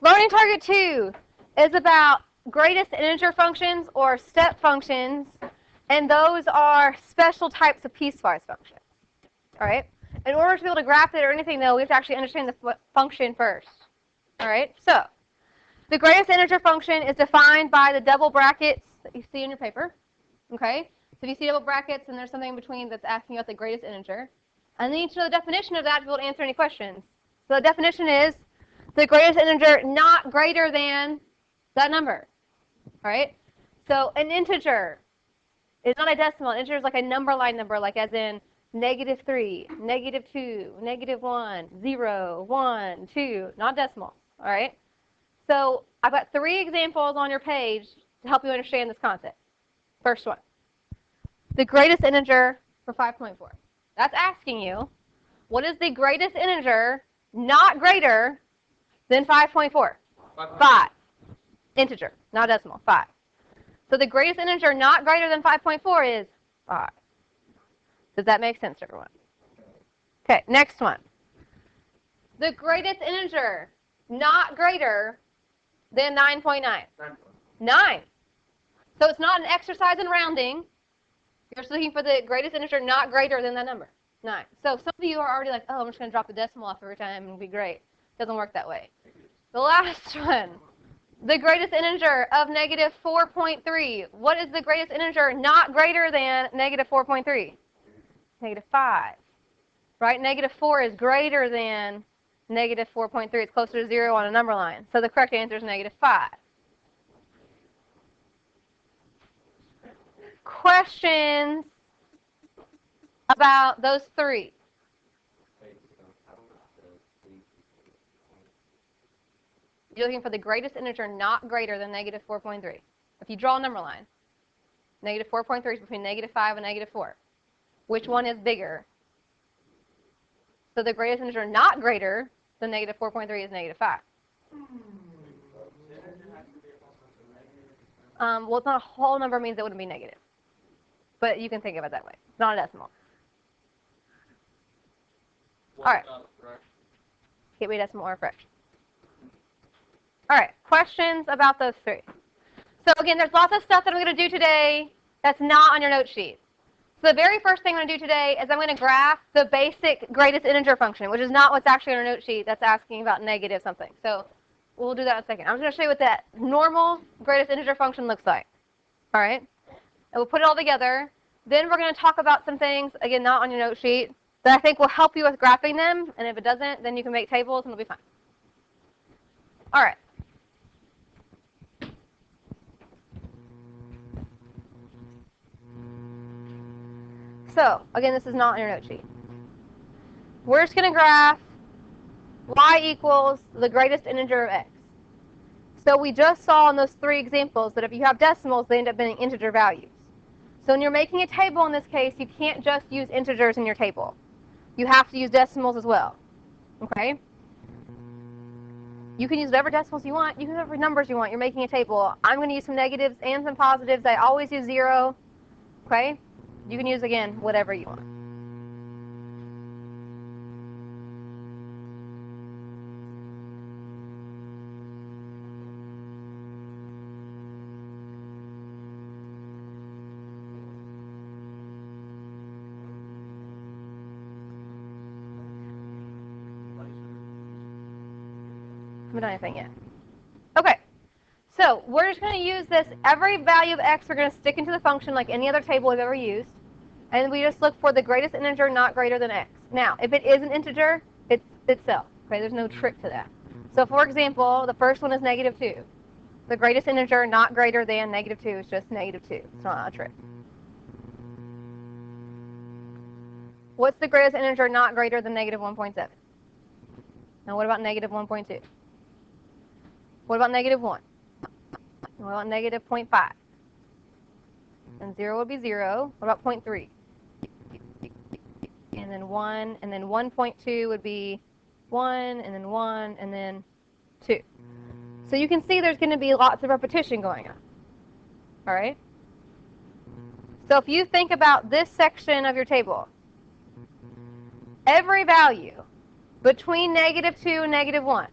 Learning target 2 is about greatest integer functions or step functions, and those are special types of piecewise functions. All right. In order to be able to graph it or anything, though, we have to actually understand the function first. All right. So the greatest integer function is defined by the double brackets that you see in your paper. Okay. So if you see double brackets and there's something in between that's asking about the greatest integer, and then you need to know the definition of that to be able to answer any questions. So the definition is the greatest integer not greater than that number. All right. So an integer is not a decimal. An integer is like a number line number, like as in -3, -2, -1, 0, 1, 2, not decimal. All right. So I've got 3 examples on your page to help you understand this concept. First one, the greatest integer for 5.4. That's asking you, what is the greatest integer not greater than 5.4? 5. Integer, not decimal, 5. So the greatest integer not greater than 5.4 is 5. Does that make sense to everyone? Okay, next one. The greatest integer not greater than 9.9. 9. So it's not an exercise in rounding. You're just looking for the greatest integer not greater than that number. 9. So some of you are already like, oh, I'm just going to drop the decimal off every time and it'll be great. Doesn't work that way. The last one. The greatest integer of -4.3. What is the greatest integer not greater than -4.3? -5. Right? -4 is greater than -4.3. It's closer to 0 on a number line. So the correct answer is -5. Questions about those 3? You're looking for the greatest integer not greater than -4.3. If you draw a number line, -4.3 is between -5 and -4. Which one is bigger? So the greatest integer not greater than -4.3 is -5. Well, it's not a whole number, means it wouldn't be negative. But you can think of it that way. It's not a decimal. All right. Can't be a decimal or a fraction. All right. Questions about those 3? So again, there's lots of stuff that I'm going to do today that's not on your note sheet. So the very first thing I'm going to do today is I'm going to graph the basic greatest integer function, which is not what's actually on our note sheet. That's asking about negative something. So we'll do that in a second. I'm just going to show you what that normal greatest integer function looks like. All right? And we'll put it all together. Then we're going to talk about some things, again, not on your note sheet, that I think will help you with graphing them. And if it doesn't, then you can make tables and it'll be fine. All right. So, again, this is not on your note sheet. We're just going to graph y equals the greatest integer of x. So we just saw in those 3 examples that if you have decimals, they end up being integer values. So when you're making a table in this case, you can't just use integers in your table. You have to use decimals as well. Okay? You can use whatever decimals you want. You can use whatever numbers you want. You're making a table. I'm going to use some negatives and some positives. I always use 0. Okay? You can use, again, whatever you want. Haven't done anything yet. Okay. So we're just going to use this. Every value of x we're going to stick into the function like any other table we've ever used. And we just look for the greatest integer not greater than x. Now, if it is an integer, it's itself. Okay, there's no trick to that. So for example, the first one is -2. The greatest integer not greater than -2 is just -2. It's not a trick. What's the greatest integer not greater than -1.7? Now what about -1.2? What about -1? What about -0.5? And 0 would be 0. What about 0.3? And then 1, and then 1.2 would be 1, and then 1, and then 2. So you can see there's going to be lots of repetition going on. All right? So if you think about this section of your table, every value between -2 and -1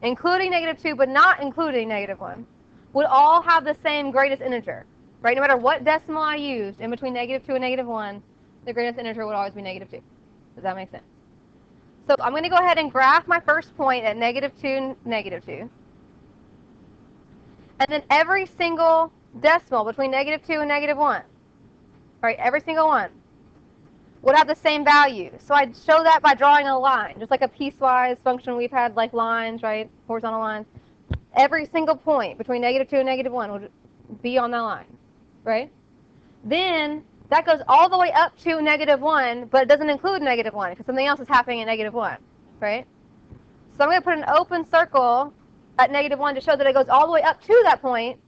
including -2, but not including -1, would all have the same greatest integer, right? No matter what decimal I used in between -2 and -1, the greatest integer would always be -2. Does that make sense? So I'm going to go ahead and graph my first point at -2, -2. And then every single decimal between -2 and -1, right, every single one, would have the same value. So I'd show that by drawing a line, just like a piecewise function we've had, like lines, right, horizontal lines. Every single point between -2 and -1 would be on that line, right? Then that goes all the way up to -1, but it doesn't include -1 because something else is happening at -1, right? So I'm going to put an open circle at -1 to show that it goes all the way up to that point,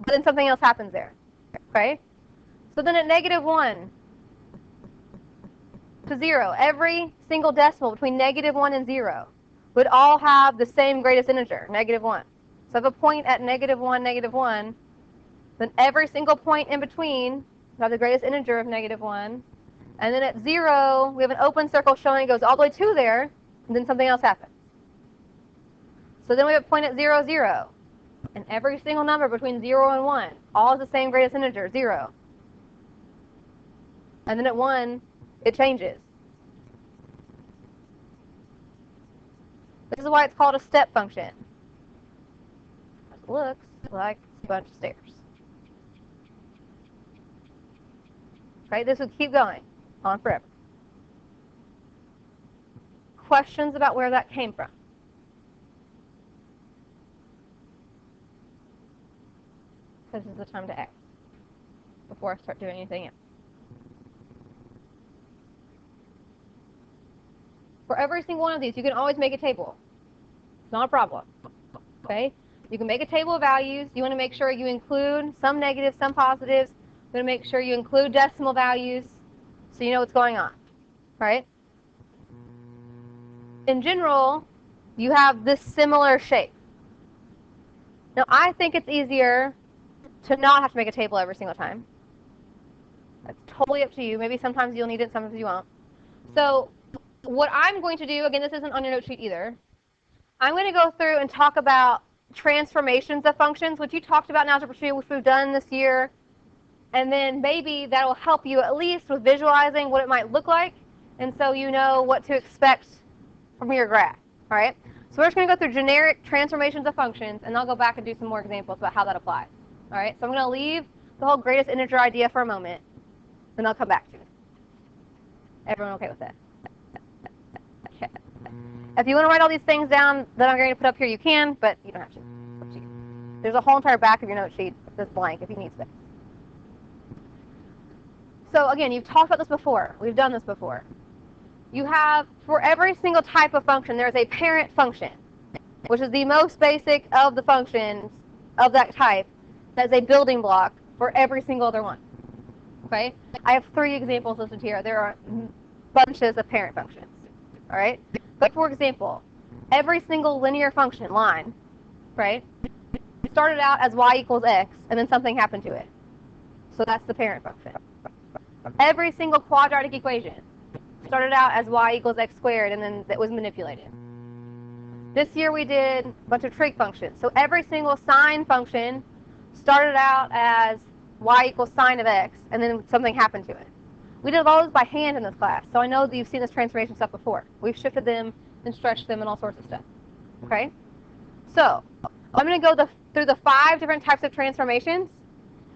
but then something else happens there, okay? So then at -1 to 0, every single decimal between -1 and 0 would all have the same greatest integer, -1. So if a point at -1, -1, then every single point in between would have the greatest integer of -1. And then at 0, we have an open circle showing it goes all the way to there, and then something else happens. So then we have a point at 0, 0. And every single number between 0 and 1, all has the same greatest integer, 0. And then at 1, it changes. This is why it's called a step function. It looks like a bunch of stairs. Right? This would keep going on forever. Questions about where that came from? This is the time to ask before I start doing anything else. For every single one of these, you can always make a table. It's not a problem. Okay? You can make a table of values. You want to make sure you include some negatives, some positives. You want to make sure you include decimal values so you know what's going on. Right? In general, you have this similar shape. Now, I think it's easier to not have to make a table every single time. That's totally up to you. Maybe sometimes you'll need it, sometimes you won't. So what I'm going to do, again, this isn't on your note sheet either. I'm going to go through and talk about transformations of functions, which you talked about in Algebra 2, which we've done this year. And then maybe that will help you at least with visualizing what it might look like. And so you know what to expect from your graph. All right? So we're just going to go through generic transformations of functions, and I'll go back and do some more examples about how that applies. All right? So I'm going to leave the whole greatest integer idea for a moment, then I'll come back to it. Everyone okay with that? Okay. If you want to write all these things down that I'm going to put up here, you can, but you don't have to. It's up to you. There's a whole entire back of your note sheet that's blank if you need space. So again, you've talked about this before. We've done this before. You have, for every single type of function, there's a parent function, which is the most basic of the functions of that type. That's a building block for every single other one. Okay? I have 3 examples listed here. There are bunches of parent functions. All right? But for example, every single linear function, line, right, started out as y equals x, and then something happened to it. So that's the parent function. Every single quadratic equation started out as y equals x squared, and then that was manipulated. This year we did a bunch of trig functions. So every single sine function started out as y equals sine of x, and then something happened to it. We did all those by hand in this class, so I know that you've seen this transformation stuff before. We've shifted them and stretched them and all sorts of stuff. Okay? So I'm going to go through the 5 different types of transformations.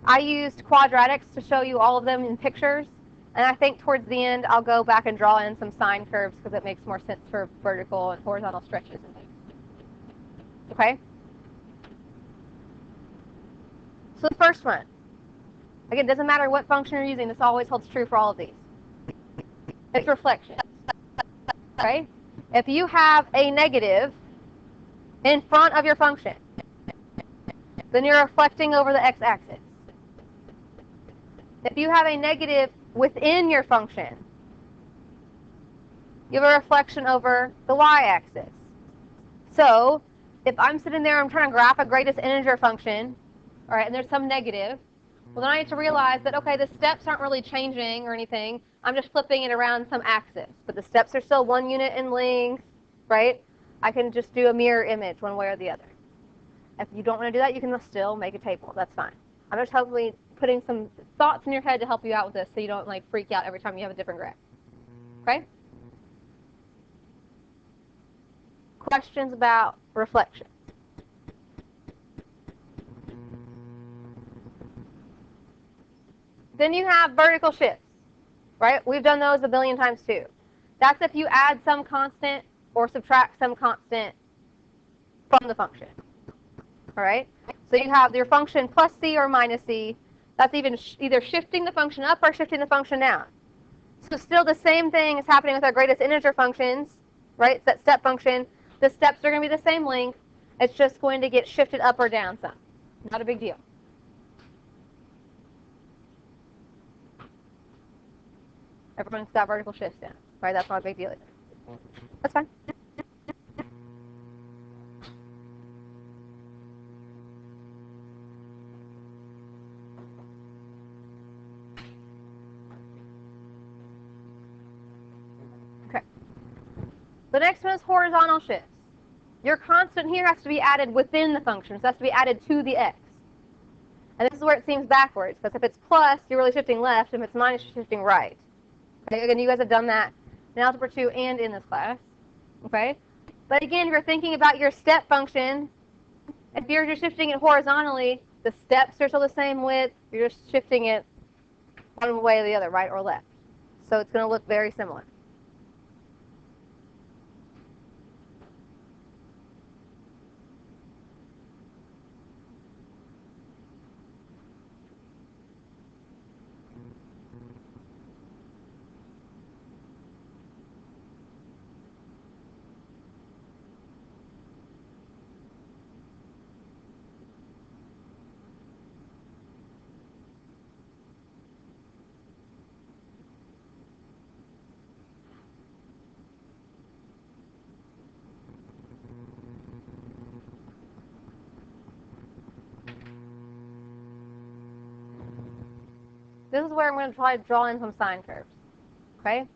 I used quadratics to show you all of them in pictures, and I think towards the end I'll go back and draw in some sine curves because it makes more sense for vertical and horizontal stretches and things. Okay? So the first one. Again, it doesn't matter what function you're using. This always holds true for all of these. It's reflection. Okay? If you have a negative in front of your function, then you're reflecting over the x-axis. If you have a negative within your function, you have a reflection over the y-axis. So if I'm sitting there, I'm trying to graph a greatest integer function, all right, and there's some negative, well, then I need to realize that, okay, the steps aren't really changing or anything. I'm just flipping it around some axis. But the steps are still 1 unit in length, right? I can just do a mirror image one way or the other. If you don't want to do that, you can still make a table. That's fine. I'm just hopefully putting some thoughts in your head to help you out with this so you don't like freak out every time you have a different graph. Okay? Questions about reflection? Then you have vertical shifts, right? We've done those a billion times too. That's if you add some constant or subtract some constant from the function. All right? So you have your function plus c or minus c. That's either shifting the function up or shifting the function down. So still the same thing is happening with our greatest integer functions, right? That step function. The steps are going to be the same length. It's just going to get shifted up or down some. Not a big deal. Everyone's got vertical shifts down, right? That's not a big deal either. That's fine. Okay. The next one is horizontal shifts. Your constant here has to be added within the function. So it has to be added to the x. And this is where it seems backwards, because if it's plus, you're really shifting left. If it's minus, you're shifting right. Okay, again, you guys have done that in Algebra 2 and in this class. Okay? But again, if you're thinking about your step function, if you're just shifting it horizontally, the steps are still the same width. You're just shifting it one way or the other, right or left. So it's going to look very similar. This is where I'm going to try to draw in some sine curves. Okay?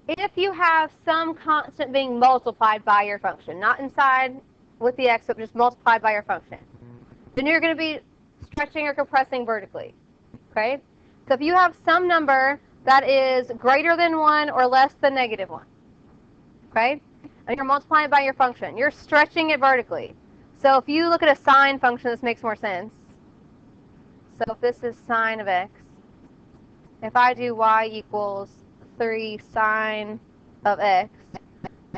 If you have some constant being multiplied by your function, not inside with the x, but just multiplied by your function, then you're going to be stretching or compressing vertically. Okay? So if you have some number that is greater than 1 or less than negative 1, okay, and you're multiplying it by your function, you're stretching it vertically. So if you look at a sine function, this makes more sense. So if this is sine of x, if I do y equals 3 sine of x,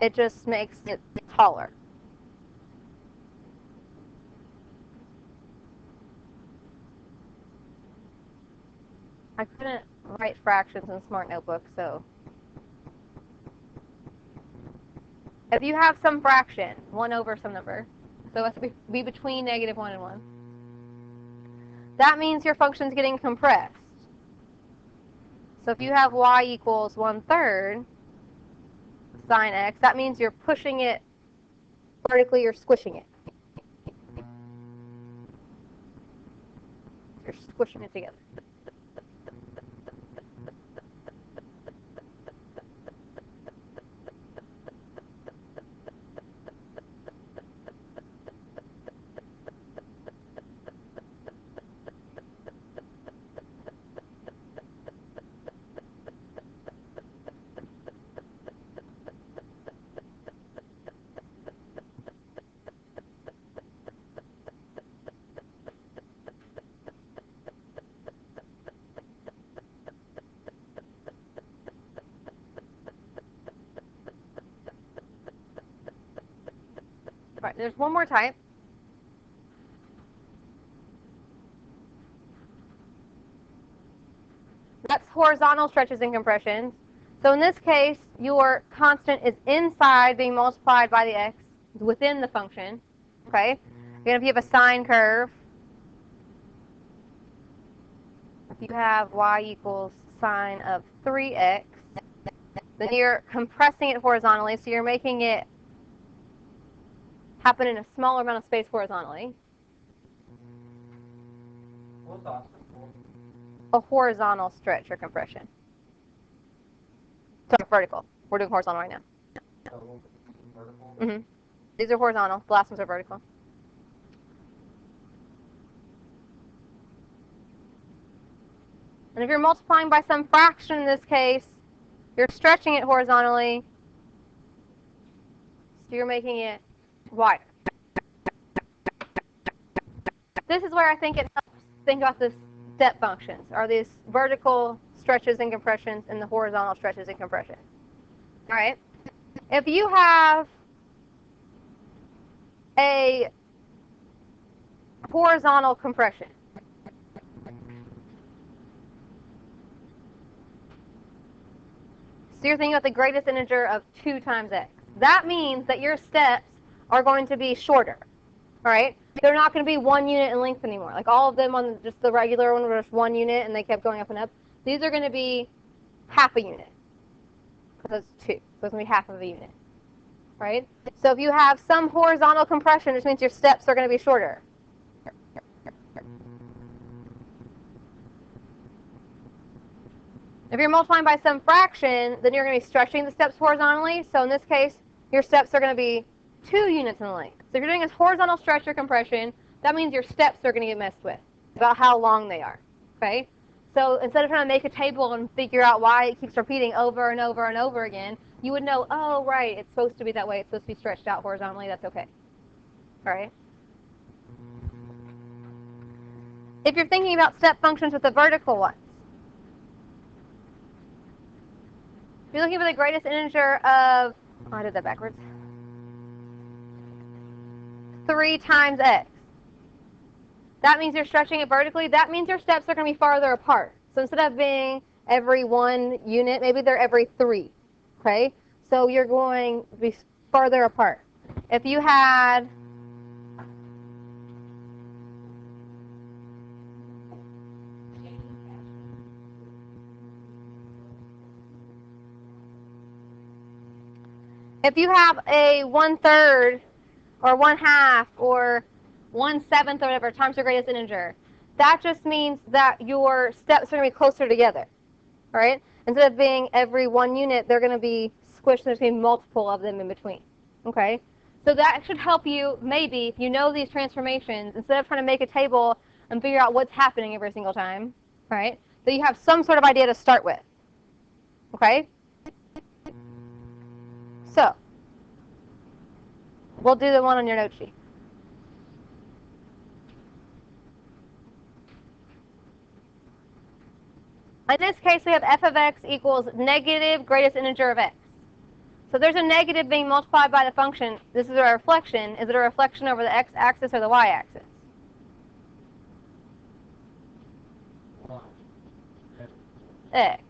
it just makes it taller. I couldn't write fractions in Smart Notebook, so if you have some fraction, 1 over some number, so it has to be between negative 1 and 1, that means your function's getting compressed. So if you have y equals 1/3 sine x, that means you're pushing it vertically, you're squishing it. You're squishing it together. Right, there's one more type. That's horizontal stretches and compressions. So in this case, your constant is inside being multiplied by the x within the function. Okay? Again, if you have a sine curve, if you have y equals sine of 3x, then you're compressing it horizontally, so you're making it happen in a smaller amount of space horizontally. A horizontal stretch or compression. Sorry, vertical. We're doing horizontal right now. vertical? Mm-hmm. These are horizontal. The last ones are vertical. And if you're multiplying by some fraction in this case, you're stretching it horizontally, so you're making it wider. This is where I think it helps think about the step functions, or these vertical stretches and compressions and the horizontal stretches and compressions. All right? If you have a horizontal compression, so you're thinking about the greatest integer of 2 times x. That means that your steps are going to be shorter. All right? They're not going to be 1 unit in length anymore. Like all of them on just the regular one were just 1 unit and they kept going up and up. These are going to be half a unit. Because it's 2. So it's going to be half of a unit. Right? So if you have some horizontal compression, which means your steps are going to be shorter. If you're multiplying by some fraction, then you're going to be stretching the steps horizontally. So in this case, your steps are going to be 2 units in length. So if you're doing this horizontal stretch or compression, that means your steps are going to get messed with about how long they are. Okay? So instead of trying to make a table and figure out why it keeps repeating over and over and over again, you would know, oh, right, it's supposed to be that way. It's supposed to be stretched out horizontally. That's okay. All right? If you're thinking about step functions with the vertical ones, if you're looking for the greatest integer of, oh, I did that backwards, 3 times x. That means you're stretching it vertically. That means your steps are going to be farther apart. So instead of being every 1 unit, maybe they're every 3. Okay? So you're going to be farther apart. If you had a 1/3 or 1/2 or 1/7 or whatever times your greatest integer, that just means that your steps are going to be closer together. All right? Instead of being every 1 unit, they're going to be squished. There's going to be multiple of them in between. Okay? So that should help you, maybe, if you know these transformations, instead of trying to make a table and figure out what's happening every single time, right? That you have some sort of idea to start with. Okay? So, we'll do the one on your note sheet. In this case, we have f of x equals negative greatest integer of x. So there's a negative being multiplied by the function. This is a reflection. Is it a reflection over the x-axis or the y-axis? X.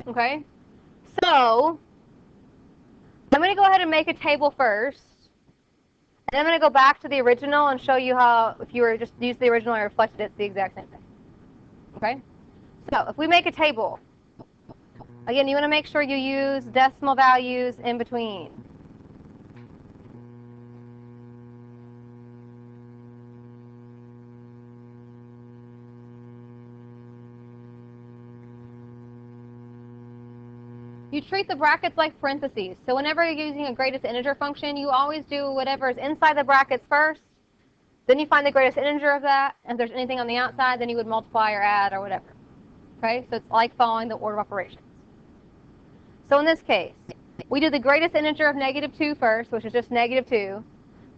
Okay? So, I'm going to go ahead and make a table first. And I'm going to go back to the original and show you how, if you were just used the original and reflected it, it's the exact same thing. Okay? So, if we make a table, again, you want to make sure you use decimal values in between. You treat the brackets like parentheses. So whenever you're using a greatest integer function, you always do whatever is inside the brackets first. Then you find the greatest integer of that. And if there's anything on the outside, then you would multiply or add or whatever. Okay? So it's like following the order of operations. So in this case, we do the greatest integer of -2 first, which is just -2.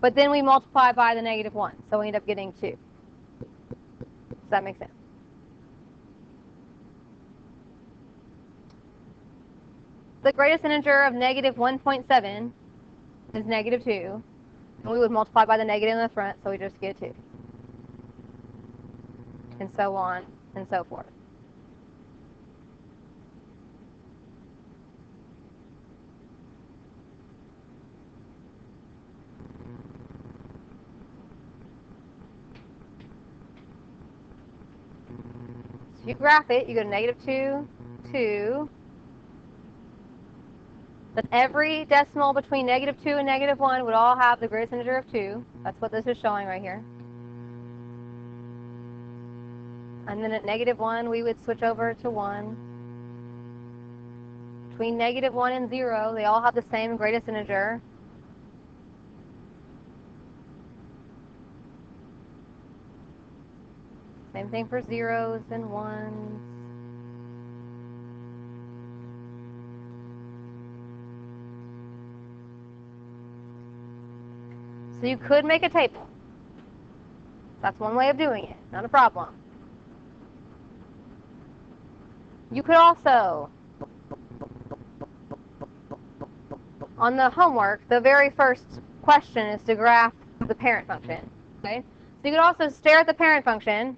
But then we multiply by the -1. So we end up getting 2. Does that make sense? The greatest integer of -1.7 is -2. And we would multiply by the negative in the front, so we just get 2. And so on and so forth. So you graph it, you go to -2, 2. But every decimal between -2 and -1 would all have the greatest integer of 2. That's what this is showing right here. And then at -1, we would switch over to 1. between -1 and 0. They all have the same greatest integer. Same thing for zeros and ones. So you could make a table. That's one way of doing it, not a problem. You could also, on the homework, the very first question is to graph the parent function. Okay? So you could also stare at the parent function,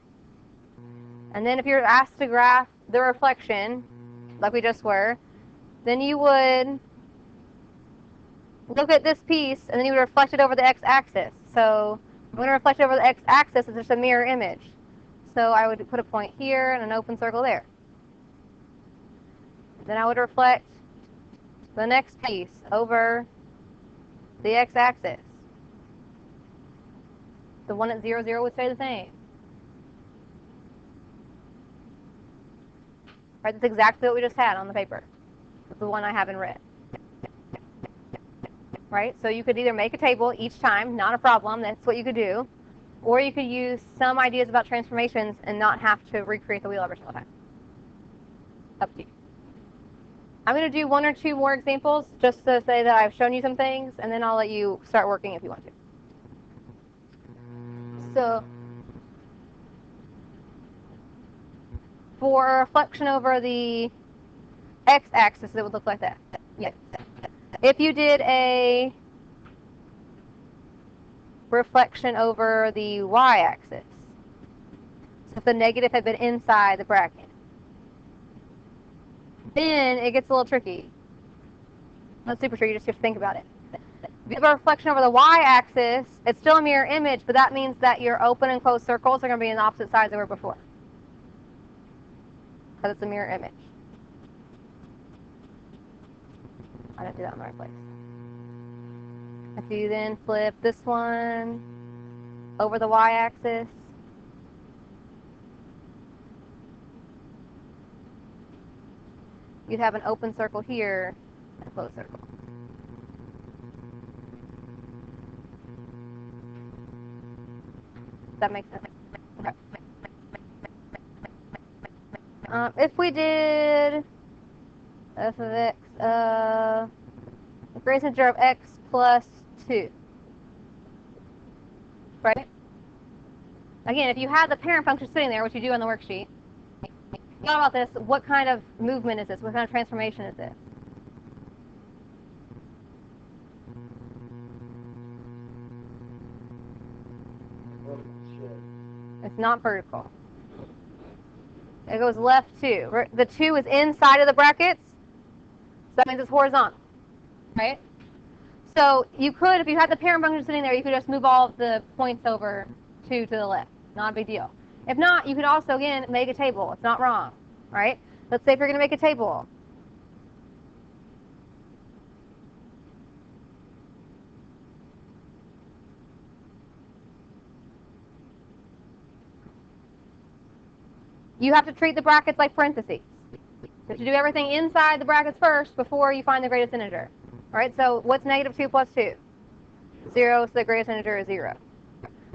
and then if you're asked to graph the reflection, like we just were, then you would look at this piece, and then you would reflect it over the x-axis. So I'm going to reflect it over the x-axis. It's just a mirror image. So I would put a point here and an open circle there. Then I would reflect the next piece over the x-axis. The one at 0, 0 would stay the same. Right, that's exactly what we just had on the paper. That's the one I have in red. Right, so you could either make a table each time, not a problem, that's what you could do. Or you could use some ideas about transformations and not have to recreate the wheel every single time. Up to you. I'm going to do 1 or 2 more examples just to say that I've shown you some things, and then I'll let you start working if you want to. So, for a reflection over the x-axis, it would look like that. Yes. If you did a reflection over the y-axis, so if the negative had been inside the bracket, then it gets a little tricky. Not super tricky, you just have to think about it. If you have a reflection over the y-axis, it's still a mirror image, but that means that your open and closed circles are going to be in the opposite sides they were before. Because it's a mirror image. I didn't do that in the right place. If you then flip this one over the y-axis, you'd have an open circle here and a closed circle. Does that make sense? Okay. If we did f of x, the greatest integer of x plus 2, right? Again, if you had the parent function sitting there, which you do on the worksheet, thought about this, what kind of movement is this? What kind of transformation is this? It's not vertical. It goes left 2. The 2 is inside of the brackets, so that means it's horizontal, right? So you could, if you had the parent function sitting there, you could just move all of the points over 2 to the left. Not a big deal. If not, you could also, again, make a table. It's not wrong, right? Let's say if you're going to make a table. You have to treat the brackets like parentheses. You have to do everything inside the brackets first before you find the greatest integer. All right, so what's -2 plus 2? 0, so the greatest integer is 0.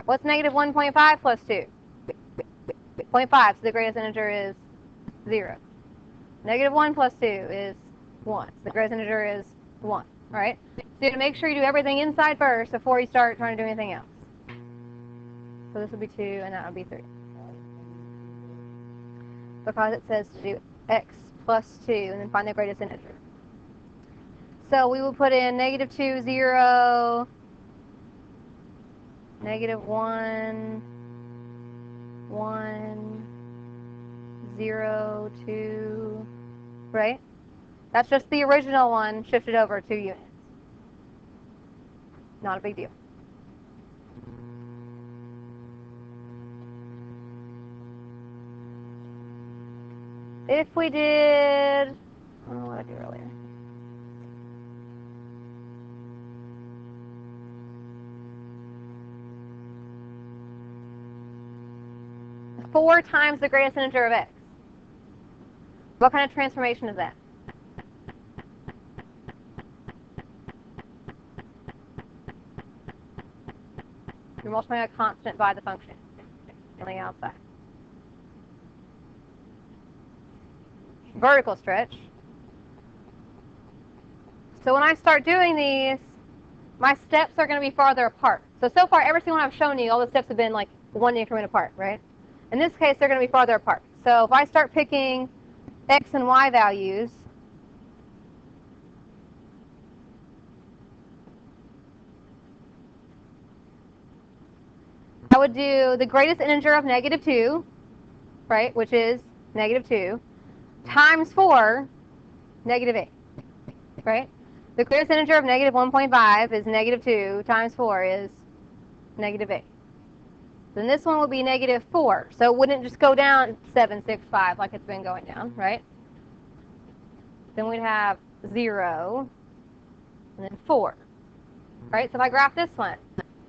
What's -1.5 plus 2? 0.5, so the greatest integer is 0. -1 plus 2 is 1, so the greatest integer is 1. All right, so you have to make sure you do everything inside first before you start trying to do anything else. So this would be 2, and that would be 3. Because it says to do x plus 2 and then find the greatest integer. So we will put in -2, 0, -1, 1, 0, 2, right? That's just the original one shifted over 2 units. Not a big deal. If we did, I don't know what I did earlier. Four times the greatest integer of x. What kind of transformation is that? You're multiplying a constant by the function on the outside. Vertical stretch. So when I start doing these, my steps are going to be farther apart. So far, every single one I've shown you, all the steps have been like 1 increment apart, right? In this case, they're going to be farther apart. So if I start picking x and y values, I would do the greatest integer of -2, right, which is -2, times 4, -8, right? The greatest integer of -1.5 is -2 times 4 is -8. Then this one would be -4. So it wouldn't just go down 7, 6, 5 like it's been going down, right? Then we'd have 0 and then 4, right? So if I graph this one,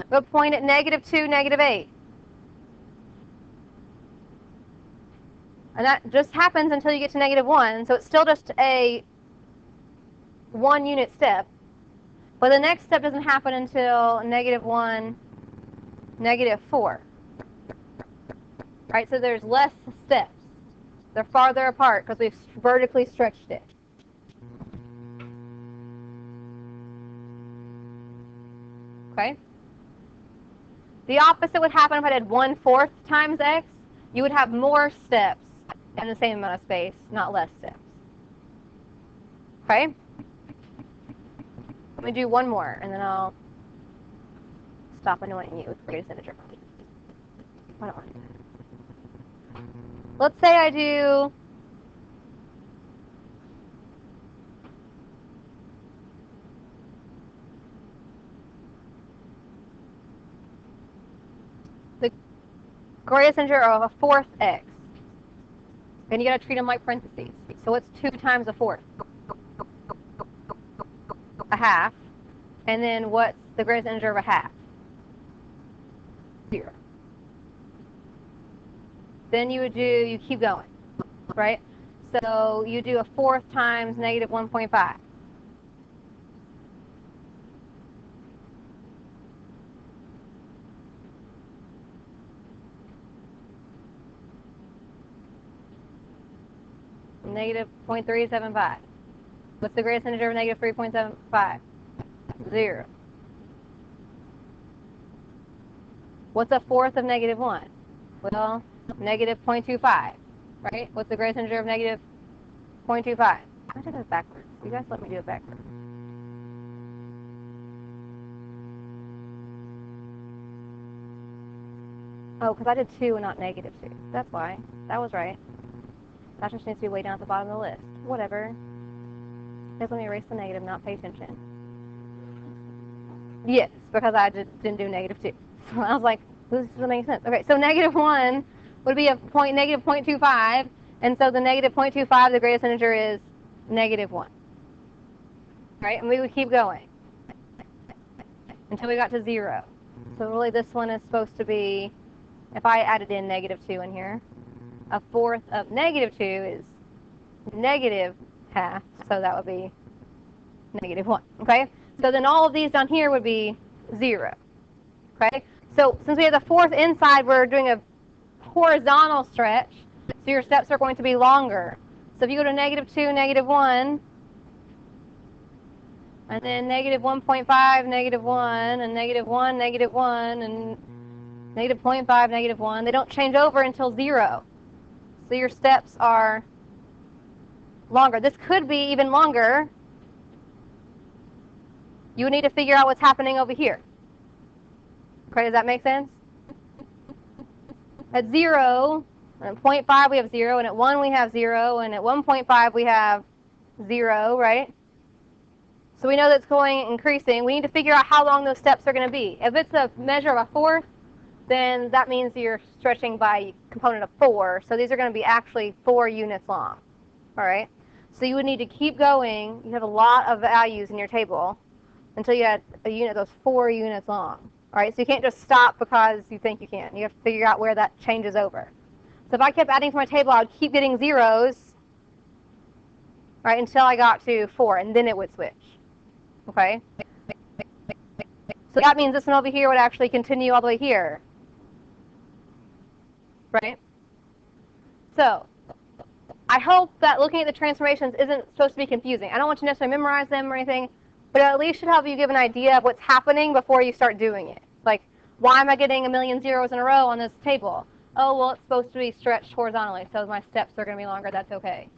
we'll point at -2, -8. And that just happens until you get to -1. So it's still just a 1 unit step. But the next step doesn't happen until -1, -4. Right? So there's less steps. They're farther apart because we've vertically stretched it. Okay? The opposite would happen if I did 1/4 times x. You would have more steps in the same amount of space, not less steps. Okay? Let me do one more, and then I'll stop annoying you with the greatest integer. Hold on. Let's say I do the greatest integer of 1/4 x. And you got to treat them like parentheses. So it's 2 times 1/4? 1/2. And then what's the greatest integer of 1/2? 0. Then you would do, you keep going, right? So you do 1/4 times -1.5. -0.375. What's the greatest integer of -3.75? 0. What's 1/4 of -1? Well, -0.25, right? What's the greatest integer of -0.25? I did it backwards. You guys let me do it backwards. Oh, because I did 2 and not -2. That's why. That was right. That just needs to be way down at the bottom of the list. Whatever. Just let me erase the negative, not pay attention. Yes, because I just didn't do -2. So I was like, this doesn't make sense. Okay, so -1 would be a -0.25, and so the -0.25, the greatest integer is -1. Right, and we would keep going until we got to 0. So really this one is supposed to be, if I added in -2 in here, 1/4 of -2 is -1/2, so that would be -1, okay? So then all of these down here would be 0, okay? So since we have the 1/4 inside, we're doing a horizontal stretch, so your steps are going to be longer. So if you go to -2, -1, and then -1.5, -1, and -1, -1, and -0.5, -1, they don't change over until 0. So your steps are longer. This could be even longer. You would need to figure out what's happening over here. Okay, does that make sense? At 0, and at 0.5 we have 0, and at 1 we have 0, and at 1.5 we have 0, right? So we know that's going increasing. We need to figure out how long those steps are going to be. If it's a measure of 1/4, then that means you're stretching by component of 4. So these are going to be actually 4 units long. All right? So you would need to keep going. You have a lot of values in your table until you had a unit that's 4 units long. All right? So you can't just stop because you think you can. You have to figure out where that changes over. So if I kept adding to my table, I would keep getting zeros, right, until I got to 4, and then it would switch. Okay? So that means this one over here would actually continue all the way here. Right? So I hope that looking at the transformations isn't supposed to be confusing. I don't want you to necessarily memorize them or anything, but it at least should help you give an idea of what's happening before you start doing it. Like, why am I getting a million zeros in a row on this table? Oh, well, it's supposed to be stretched horizontally, so my steps are going to be longer. That's okay.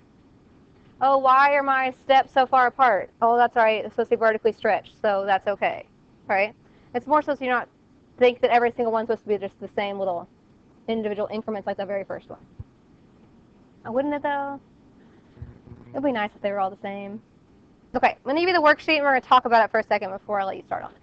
Oh, why are my steps so far apart? Oh, that's right. It's supposed to be vertically stretched, so that's okay. Right? It's more so you not think that every single one's supposed to be just the same little individual increments like the very first one. Oh, wouldn't it, though? It would be nice if they were all the same. Okay, I'm going to give you the worksheet, and we're going to talk about it for a second before I let you start on it.